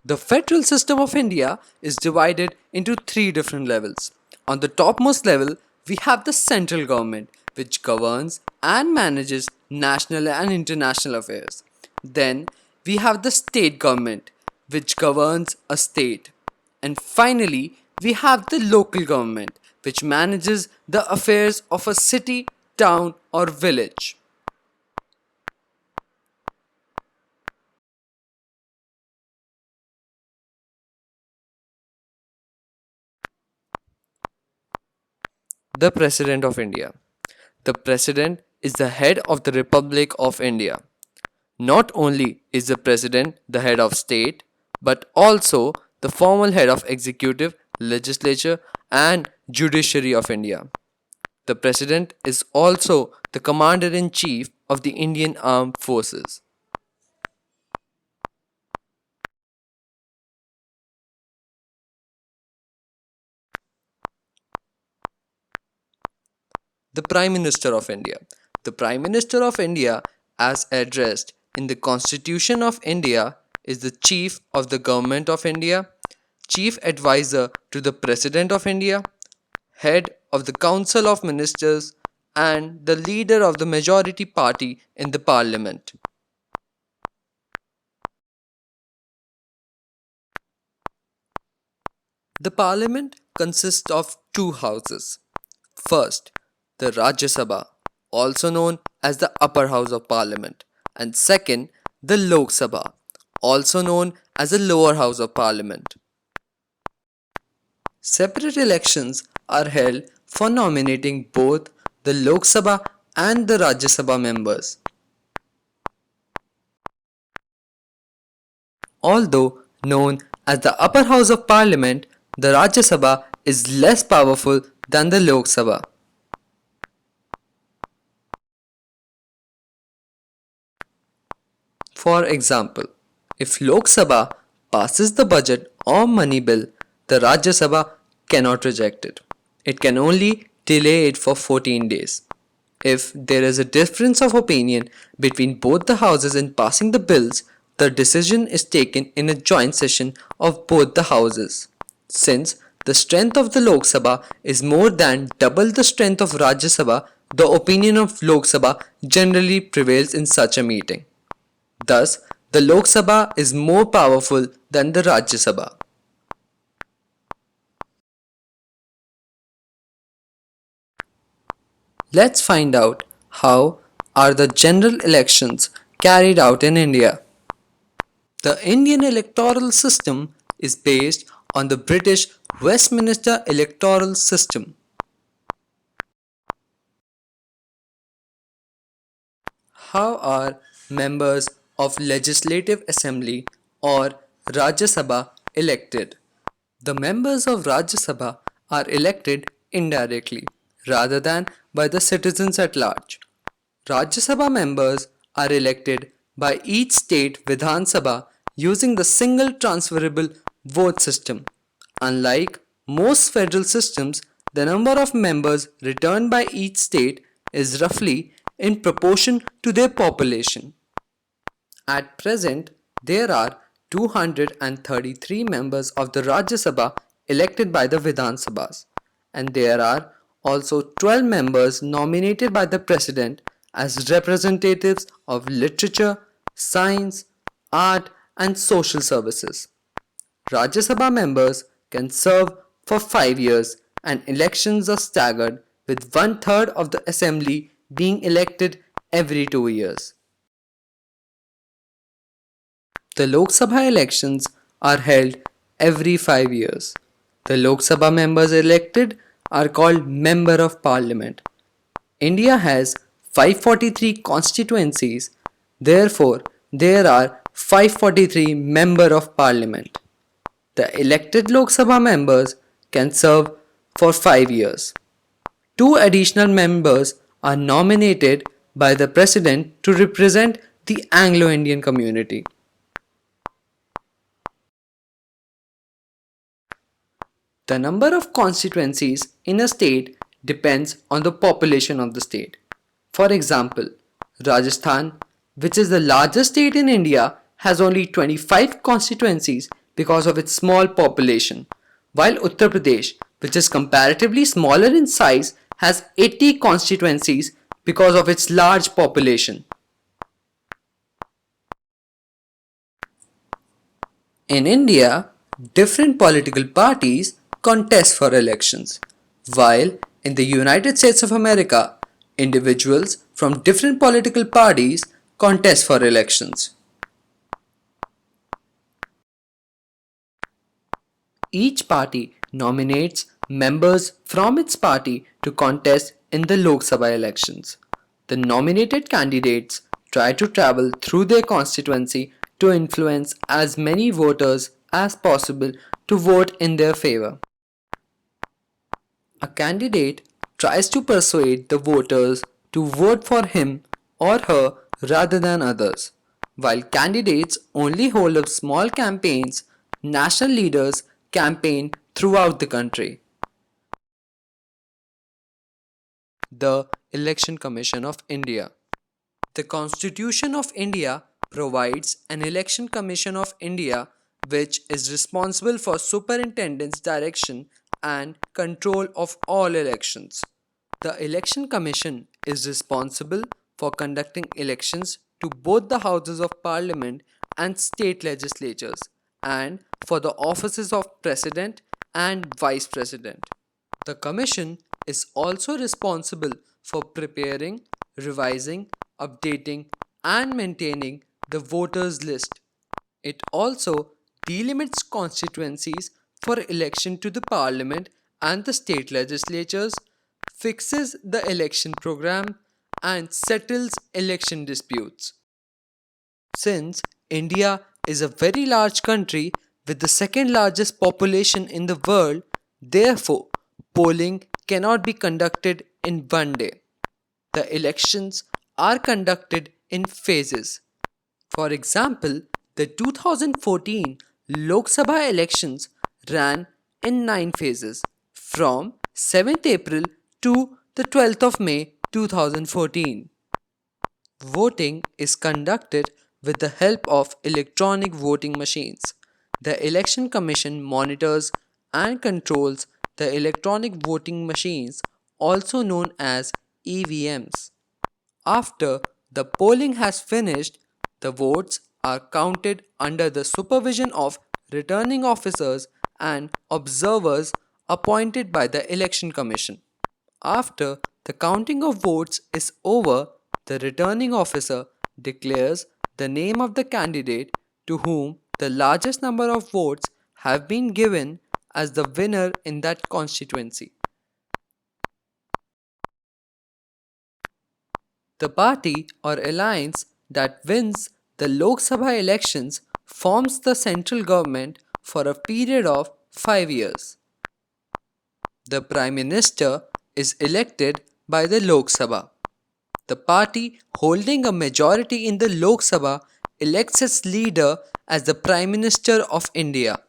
The federal system of India is divided into three different levels. On the topmost level, we have the central government, which governs and manages national and international affairs. Then, we have the state government, which governs a state. And finally, we have the local government, which manages the affairs of a city, town, or village. The President of India. The President is the head of the Republic of India. Not only is the President the head of state, but also the formal head of executive, legislature, and judiciary of India. The President is also the Commander in Chief of the Indian Armed Forces. The Prime Minister of India. The Prime Minister of India, as addressed in the Constitution of India, is the Chief of the Government of India, Chief Advisor to the President of India, Head of the Council of Ministers, and the leader of the majority party in the Parliament. The Parliament consists of two houses. First, the Rajya Sabha, also known as the upper house of Parliament, and second, the Lok Sabha, also known as the lower house of Parliament. Separate elections are held for nominating both the Lok Sabha and the Rajya Sabha members. Although known as the upper house of Parliament, the Rajya Sabha is less powerful than the Lok Sabha. For example, if Lok Sabha passes the budget or money bill, the Rajya Sabha cannot reject it. It can only delay it for 14 days. If there is a difference of opinion between both the houses in passing the bills, the decision is taken in a joint session of both the houses. Since the strength of the Lok Sabha is more than double the strength of Rajya Sabha, the opinion of Lok Sabha generally prevails in such a meeting. Thus, the Lok Sabha is more powerful than the Rajya Sabha. Let's find out how are the general elections carried out in India. The Indian electoral system is based on the British Westminster electoral system. How are members of Legislative Assembly or Rajya Sabha elected? The members of Rajya Sabha are elected indirectly rather than by the citizens at large. Rajya Sabha members are elected by each state Vidhan Sabha using the single transferable vote system. Unlike most federal systems, the number of members returned by each state is roughly in proportion to their population. At present, there are 233 members of the Rajya Sabha elected by the Vidhan Sabhas, and there are also 12 members nominated by the President as representatives of literature, science, art, and social services. Rajya Sabha members can serve for 5 years, and elections are staggered, with one third of the assembly being elected every 2 years. The Lok Sabha elections are held every 5 years. The Lok Sabha members elected are called Member of Parliament. India has 543 constituencies, therefore, there are 543 Member of Parliament. The elected Lok Sabha members can serve for 5 years. Two additional members are nominated by the President to represent the Anglo Indian community. The number of constituencies in a state depends on the population of the state. For example, Rajasthan, which is the largest state in India, has only 25 constituencies because of its small population, while Uttar Pradesh, which is comparatively smaller in size, has 80 constituencies because of its large population. In India, different political parties contest for elections, while in the United States of America, individuals from different political parties contest for elections. Each party nominates members from its party to contest in the Lok Sabha elections. The nominated candidates try to travel through their constituency to influence as many voters as possible to vote in their favor. A candidate tries to persuade the voters to vote for him or her rather than others. While candidates only hold up small campaigns, national leaders campaign throughout the country. The Election Commission of India. The Constitution of India provides an Election Commission of India which is responsible for superintendence, direction and control of all elections. The Election Commission is responsible for conducting elections to both the Houses of Parliament and state legislatures and for the offices of President and Vice President. The Commission is also responsible for preparing, revising, updating, and maintaining the voters' list. It also delimits constituencies for election to the Parliament and the state legislatures, fixes the election program, and settles election disputes. Since India is a very large country with the second largest population in the world, therefore, polling cannot be conducted in one day. The elections are conducted in phases. For example, the 2014 Lok Sabha elections ran in 9 phases from 7th April to the 12th of May 2014. Voting is conducted with the help of electronic voting machines. The Election Commission monitors and controls the electronic voting machines, also known as EVMs. After the polling has finished, the votes are counted under the supervision of returning officers and observers appointed by the Election Commission. After the counting of votes is over, the returning officer declares the name of the candidate to whom the largest number of votes have been given as the winner in that constituency. The party or alliance that wins the Lok Sabha elections forms the central government for a period of 5 years. The Prime Minister is elected by the Lok Sabha. The party holding a majority in the Lok Sabha elects its leader as the Prime Minister of India.